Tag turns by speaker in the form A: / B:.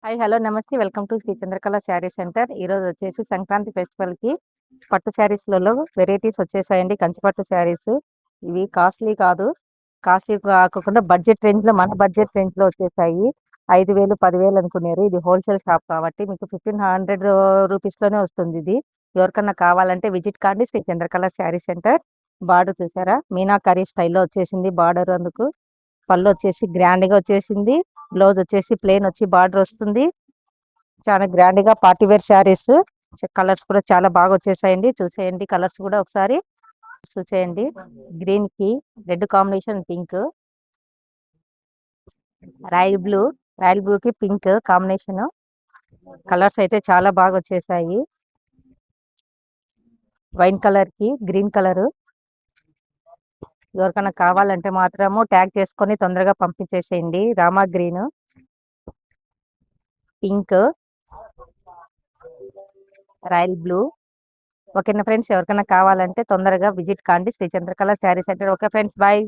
A: Hi hello నమస్తే welcome to Shri Chandrakala sari centre. ఈరోజు వచ్చేసి సంక్రాంతి ఫెస్టివల్కి పట్టు శారీస్లలో వెరైటీస్ వచ్చేసాయండి. కంచి పట్టు శారీస్ ఇవి కాస్ట్లీ కాదు, కాస్ట్లీ కాకుండా బడ్జెట్ రేంజ్లో, మన బడ్జెట్ రేంజ్లో వచ్చేసాయి. 5,000 10,000 అనుకున్నారు. ఇది హోల్సేల్ షాప్ కాబట్టి మీకు 1,500 రూపీస్లోనే వస్తుంది. ఇది ఎవరికన్నా కావాలంటే విజిట్ కాండి శ్రీ చంద్రకళ శారీ సెంటర్. బార్డర్ చూసారా, మీనాకరీ స్టైల్లో వచ్చేసింది బార్డర్. అందుకు పళ్ళు వచ్చేసి గ్రాండ్ గా వచ్చేసింది. బ్లౌజ్ వచ్చేసి ప్లెయిన్ వచ్చి బార్డర్ వస్తుంది. చాలా గ్రాండ్ గా పార్టీ వేర్ శారీస్. కలర్స్ కూడా చాలా బాగా వచ్చేసాయండి. చూసేయండి కలర్స్ కూడా ఒకసారి చూసేయండి. గ్రీన్ కి red combination, pink, royal blue, royal blue కి పింక్ కాంబినేషన్. కలర్స్ అయితే చాలా బాగా వచ్చేసాయి. వైన్ కలర్ కి గ్రీన్ కలర్. ఎవరికైనా కావాలంటే మాత్రము ట్యాగ్ చేసుకొని తొందరగా పంపించేసేయండి. Rama green, pink, royal blue. ఓకేనా ఫ్రెండ్స్, ఎవరికైనా కావాలంటే తొందరగా విజిట్ కాండి Sri Chandrakala sari centre. Okay friends, bye.